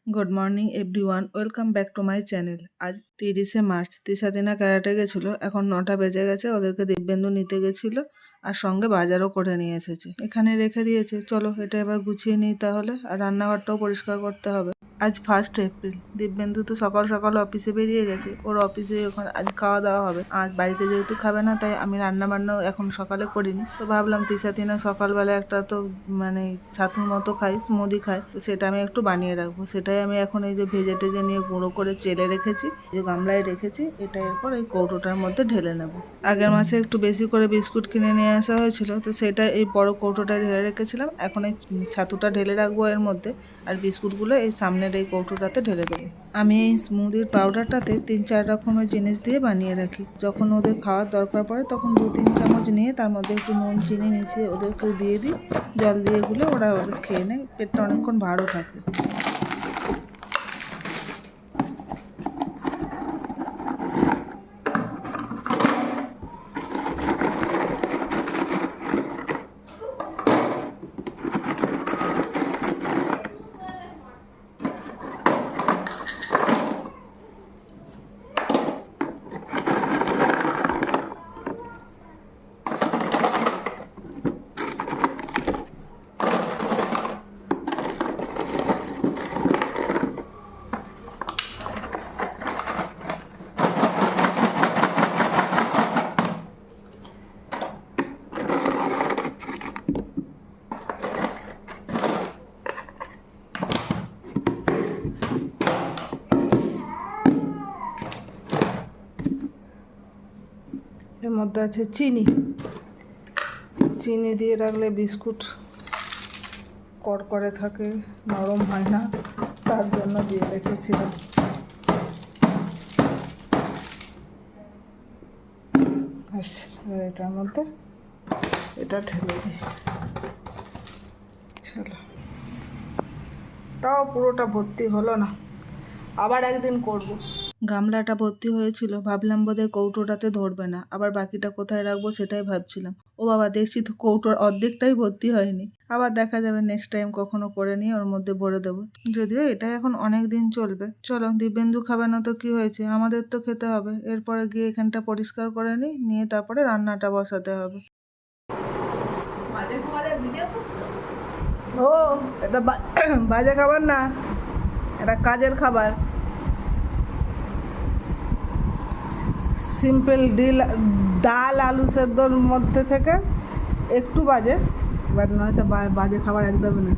Good morning everyone, welcome back to my channel. আজ 30শে March. তিশাদিনা karate গেছিলো, এখন 9টা বেজে গেছে। ওদেরকে দিব্যেন্দু নিতে গেছিলো আর সঙ্গে বাজারও করে নিয়ে এসেছে, এখানে রেখে দিয়েছে। চলো এটা এবার গুছিয়ে নিই তাহলে, আর রান্নাঘরটাও পরিষ্কার করতে হবে। আজ 1 এপ্রিল। দিব্যেন্দু তো সকাল সকাল অফিসে বেরিয়ে গেছে, ওর অফিসে ওখানে আজ খাওয়া দাওয়া হবে। আজ বাড়িতে যেহেতু খাবে না, তাই আমি রান্না বান্নাও এখন সকালে করিনি। তো ভাবলাম তিশাদিনা সকালবেলা একটা তো মানে ছাতুর মতো খাই, স্মুদি খায়, তো সেটা আমি একটু বানিয়ে রাখবো। সেটাই আমি এখন এই যে ভেজে টেজে নিয়ে গুঁড়ো করে চেলে রেখেছি, যে গামলায় রেখেছি। এটা এরপর এই কৌটোটার মধ্যে ঢেলে নেব। আগের মাসে একটু বেশি করে বিস্কুট কিনে নিয়ে আসা হয়েছিল, তো সেটা এই বড় কৌটোটায় ঢেলে রেখেছিলাম। এখন এই ছাতুটা ঢেলে রাখবো এর মধ্যে, আর বিস্কুটগুলো এই সামনের এই কৌটোটাতে ঢেলে দেবো। আমি এই স্মুদির পাউডারটাতে 3-4 রকমের জিনিস দিয়ে বানিয়ে রাখি। যখন ওদের খাওয়ার দরকার পড়ে তখন 2-3 চামচ নিয়ে তার মধ্যে একটু নুন চিনি মিশিয়ে ওদেরকে দিয়ে দিই। জল দিয়ে গুলে ওরা খেয়ে নেয়, পেটটা অনেকক্ষণ ভারও থাকে। এর মধ্যে আছে চিনি। চিনি দিয়ে রাখলে বিস্কুট কড়কড়ে থাকে, নরম হয় না, তার জন্য দিয়ে রেখেছিলাম। এটার মধ্যে এটা ঢেলে দিই। চলো, তাও পুরোটা ভর্তি হলো না, আবার একদিন করব। গামলাটা ভর্তি হয়েছিল, ভাবলাম বোধহয় কৌটোটাতে ধরবে না, আবার বাকিটা কোথায় রাখবো সেটাই ভাবছিলাম। ও বাবা, দেখছি তো কৌটোর অর্ধেকটাই ভর্তি হয়নি। আবার দেখা যাবে নেক্সট টাইম কখনো করে নিয়ে ওর মধ্যে ভরে দেবো। যদিও এটা এখন অনেক দিন চলবে। চলো, দিব্যেন্দু খাবে না তো কি হয়েছে, আমাদের তো খেতে হবে। এরপরে গিয়ে এখানটা পরিষ্কার করে নিয়ে তারপরে রান্নাটা বসাতে হবে। ও, এটা বাজে খাবার না, এটা কাজের খাবার। সিম্পল ডাল আলু সেদ্ধর মধ্যে থেকে একটু বাজে, বাট নয়তো বাজে খাবার একদমই না।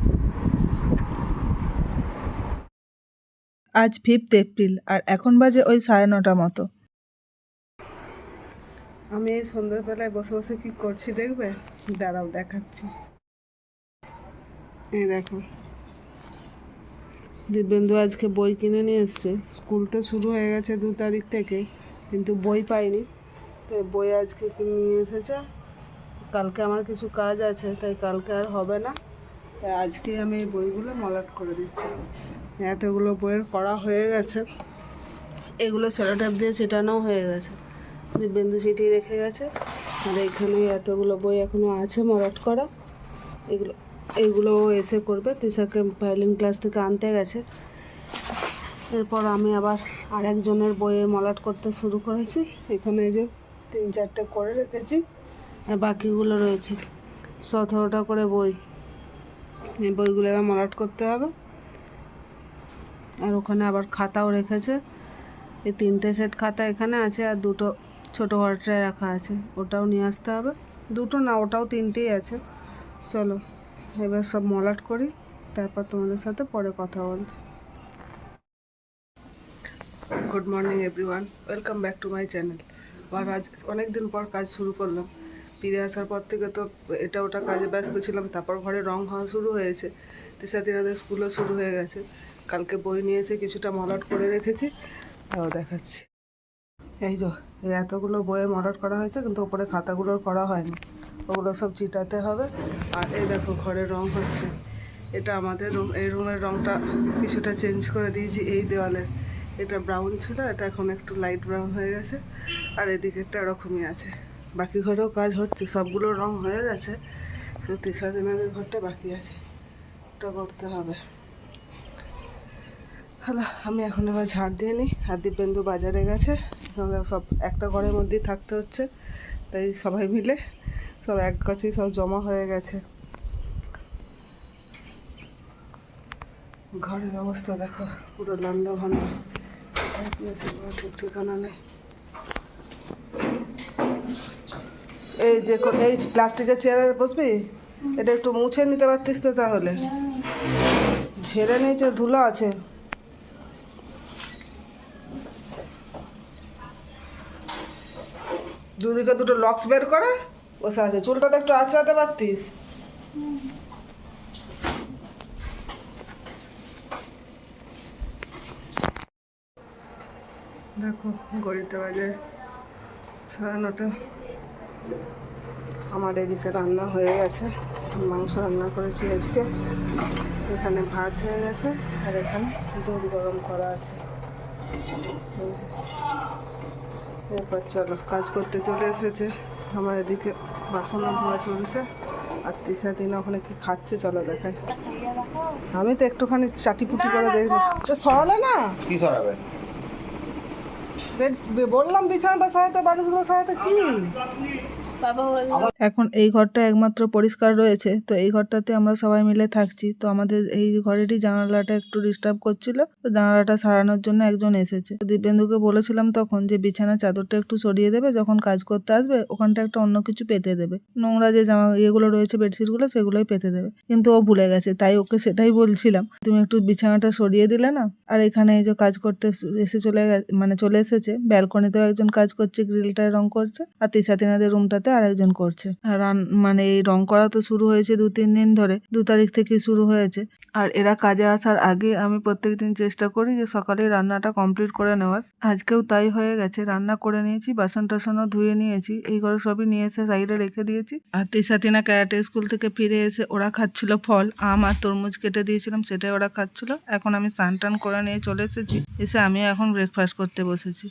আজ 5 এপ্রিল আর এখন বাজে ওই 9:30 মতো। আমি এই সন্ধ্যাবেলায় বসে বসে কি করছি দেখবে? দাঁড়াও দেখাচ্ছি। এই দেখো, দিব্যেন্দু আজকে বই কিনে নিয়ে এসছে। স্কুল তো শুরু হয়ে গেছে 2 তারিখ থেকে, কিন্তু বই পাইনি, তো বই আজকে কিনে নিয়ে এসেছে। কালকে আমার কিছু কাজ আছে, তাই কালকে আর হবে না, তাই আজকে আমি এই বইগুলো মলাট করে দিচ্ছি। এতগুলো বইয়ের করা হয়ে গেছে, এগুলো সেলোটেপ দিয়ে চেটানো হয়ে গেছে, দিব্যেন্দু চিটিয়ে রেখে গেছে। আর এখানে এতগুলো বই এখনও আছে মলাট করা। এগুলো এসে করবে, তিশাকে ভায়োলিন ক্লাস থেকে আনতে গেছে। এরপর আমি আবার আরেকজনের বইয়ে মলাট করতে শুরু করেছি। এখানে এই যে 3-4টে করে রেখেছি, আর বাকিগুলো রয়েছে 17টা করে বই। এই বইগুলো এবার মলাট করতে হবে। আর ওখানে আবার খাতাও রেখেছে, এই 3টে সেট খাতা এখানে আছে, আর 2টো ছোটো ঘরটায় রাখা আছে, ওটাও নিয়ে আসতে হবে। 2টো না, ওটাও 3টেই আছে। চলো এবার সব মলাট করি, তারপর তোমাদের সাথে পরে কথা বলছি। Good morning everyone, welcome back to my channel. আর আজ অনেক দিন পর কাজ শুরু করলাম। ফিরে আসার পর থেকে তো এটা ওটা কাজে ব্যস্ত ছিলাম, তারপর ঘরে রং হওয়া শুরু হয়েছে, তিশাদিনাদের স্কুলও শুরু হয়ে গেছে। কালকে বই নিয়ে এসে কিছুটা মলাট করে রেখেছি, তাও দেখাচ্ছি। এই যে এই এতগুলো বইয়ের মলাট করা হয়েছে, কিন্তু ওপরে খাতাগুলোর করা হয়নি, ওগুলো সব চিটাতে হবে। আর এই দেখো ঘরে রং হচ্ছে, এটা আমাদের রুম। এই রুমের রংটা কিছুটা চেঞ্জ করে দিয়েছি। এই দেওয়ালের এটা ব্রাউন ছিল, এটা এখন একটু লাইট ব্রাউন হয়ে গেছে, আর এদিকেরটা এরকমই আছে। বাকি ঘরেও কাজ হচ্ছে, সবগুলো রং হয়ে গেছে, শুধু তিশাদিনাদের ঘরটা বাকি আছে, ওটা করতে হবে। হ্যালো, আমি এখন এবার ঝাড় দিয়ে নিই। আর দিব্যেন্দু বাজারে গেছে, আমরা সব একটা ঘরের মধ্যেই থাকতে হচ্ছে, তাই সবাই মিলে সব এক কাছেই সব জমা হয়ে গেছে। ঘরের অবস্থা দেখো, পুরো লন্ডা ভন্ডা, কি আছে ঠিক ঠিকানা নেই। এই যে এই প্লাস্টিকের চেয়ারে বসবি, এটা একটু মুছে নিতে পারতিস তো, তাহলে ঝেড়ে নিয়েছে, ধুলো আছে। দুদিকে দুটো লক্স বের করে বসে আছে, চুলটা তো একটু আঁচড়াতে পারতিস। দেখো ঘড়িতে বাজে 9:30। আমার এদিকে রান্না হয়ে গেছে, মাংস রান্না করেছি আজকে। এখানে ভাত হয়ে গেছে আর এখানে দুধ গরম করা আছে। এরপর চলো, কাজ করতে চলে এসেছে। আমার এদিকে বাসন ধোয়া চলছে আর তিশা দিন ওখানে কি খাচ্ছে, চলো দেখাই। আমি তো একটুখানি চাটিপুটি করে দেখবো। সরালে না, কি সরাবে? বললাম বিছানাটা সরাতে, বালিশগুলো সরাতে, কি এখন এই ঘরটা একমাত্র পরিষ্কার রয়েছে, তো এই ঘরটাতে আমরা সবাই মিলে থাকছি। তো আমাদের এই ঘরেরই জানালাটা একটু ডিস্টার্ব করছিল, তো জানালাটা সারানোর জন্য একজন এসেছে। দিব্যেন্দুকে বলেছিলাম তখন যে বিছানার চাদরটা একটু সরিয়ে দেবে, যখন কাজ করতে আসবে ওখানটা একটা অন্য কিছু পেতে দেবে, নোংরা যে জামা ইয়েগুলো রয়েছে বেডশিটগুলো সেগুলোই পেতে দেবে। কিন্তু ও ভুলে গেছে, তাই ওকে সেটাই বলছিলাম, তুমি একটু বিছানাটা সরিয়ে দিলে না। আর এখানে এই যে কাজ করতে এসে চলে এসেছে, ব্যালকনিতেও একজন কাজ করছে, গ্রিলটায় রং করছে, আর তিনাদের রুমটাতে আরেকজন করছে। আর মানে এই রং করা তো শুরু হয়েছে 2-3 দিন ধরে, 2 তারিখ থেকে শুরু হয়েছে। আর এরা কাজে আসার আগে আমি প্রত্যেকদিন চেষ্টা করি যে সকালে রান্নাটা কমপ্লিট করে নেওয়ার। আজকেও তাই হয়ে গেছে, রান্না করে নিয়েছি, বাসন টাসনও ধুয়ে নিয়েছি, এই ঘরে সবই নিয়ে এসে সাইডে রেখে দিয়েছি। আর তিনা ক্যারাটে স্কুল থেকে ফিরে এসে ওরা খাচ্ছিল ফল, আম আর তরমুজ কেটে দিয়েছিলাম, সেটাই ওরা খাচ্ছিল। এখন আমি স্নান টান করে নিয়ে চলে এসেছি, এসে আমিও এখন ব্রেকফাস্ট করতে বসেছি।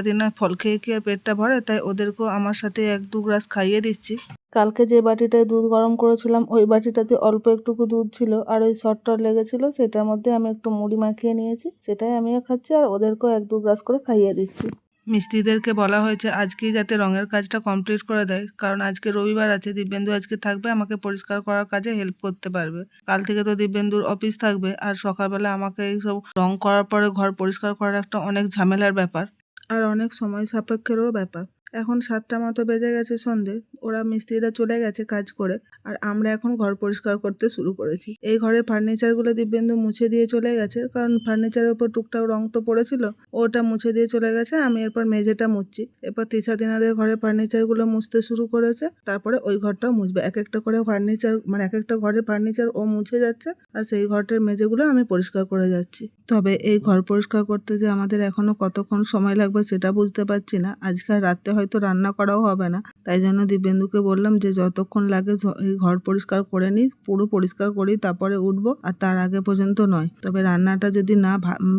তিনা ফল খেয়ে কি আর পেটটা ভরে, তাই ওদেরকেও আমার সাথে 1-2 গ্লাস খাইয়ে দিচ্ছি। কালকে যে বাটিটায় দুধ গরম করেছিলাম ওই বাটিটাতে অল্প একটুকু দুধ ছিল, আর ওই শর্টটা লেগেছিল, সেটার মধ্যে আমি একটু মুড়ি মাখিয়ে নিয়েছি, সেটাই আমিও খাচ্ছি আর ওদেরকেও 1-2 গ্লাস করে খাইয়ে দিচ্ছি। মিস্ত্রিদেরকে বলা হয়েছে আজকেই যাতে রঙের কাজটা কমপ্লিট করে দেয়, কারণ আজকে রবিবার আছে, দিব্যেন্দু আজকে থাকবে, আমাকে পরিষ্কার করার কাজে হেল্প করতে পারবে। কাল থেকে তো দিব্যেন্দুর অফিস থাকবে, আর সকালবেলা আমাকে এইসব রং করার পরে ঘর পরিষ্কার করার একটা অনেক ঝামেলার ব্যাপার আর অনেক সময় সাপেক্ষেরও ব্যাপার। এখন 7টা মতো বেজে গেছে সন্ধে, ওরা মিস্ত্রিরা চলে গেছে কাজ করে, আর আমরা এখন ঘর পরিষ্কার করতে শুরু করেছি। এই ঘরের ফার্নিচারগুলো দিব্যেন্দু মুছে দিয়ে চলে গেছে, কারণ ফার্নিচারের উপর টুকটাক রং তো পড়েছিল, ওটা মুছে দিয়ে চলে গেছে। আমি এরপর মেঝেটা মুছছি, এরপর তিনাদের ঘরের ফার্নিচারগুলো মুছতে শুরু করেছে, তারপরে ওই ঘরটাও মুছবে। এক একটা করে ফার্নিচার, মানে এক একটা ঘরের ফার্নিচার ও মুছে যাচ্ছে, আর সেই ঘরটার মেঝেগুলো আমি পরিষ্কার করে যাচ্ছি। তবে এই ঘর পরিষ্কার করতে যে আমাদের এখনো কতক্ষণ সময় লাগবে সেটা বুঝতে পারছি না। আজকে রাতে হয়তো রান্না করাও হবে না, তাই জন্য দিব্যেন্দুকে বললাম যে যতক্ষণ লাগে এই ঘর পরিষ্কার করে নিই, পুরো পরিষ্কার করি, তারপরে উঠবো, আর তার আগে পর্যন্ত নয়। তবে রান্নাটা যদি না,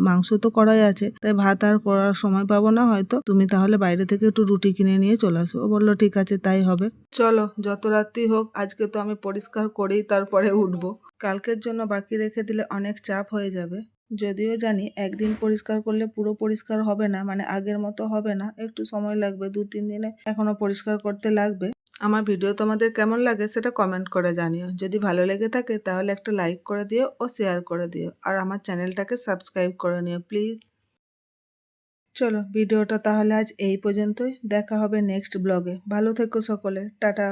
মাংস তো করাই আছে, তাই ভাত আর করার সময় পাবো না হয়তো, তুমি তাহলে বাইরে থেকে একটু রুটি কিনে নিয়ে চলে আসো। ও বললো ঠিক আছে, তাই হবে। চলো, যত রাত্রি হোক, আজকে তো আমি পরিষ্কার করেই তারপরে উঠবো, কালকের জন্য বাকি রেখে দিলে অনেক চাপ হয়ে যাবে। যদিও জানি একদিন পরিষ্কার করলে পুরো পরিষ্কার হবে না, মানে আগের মতো হবে না, একটু সময় লাগবে, 2-3 দিনে এখনো পরিষ্কার করতে লাগবে। আমার ভিডিও তোমাদের কেমন লাগে সেটা কমেন্ট করে জানিও। যদি ভালো লেগে থাকে তাহলে একটা লাইক করে দিও ও শেয়ার করে দিও, আর আমার চ্যানেলটাকে সাবস্ক্রাইব করে নিও প্লিজ। চলো, ভিডিওটা তাহলে আজ এই পর্যন্তই, দেখা হবে নেক্সট ব্লগে। ভালো থেকো সকলে, টাটা।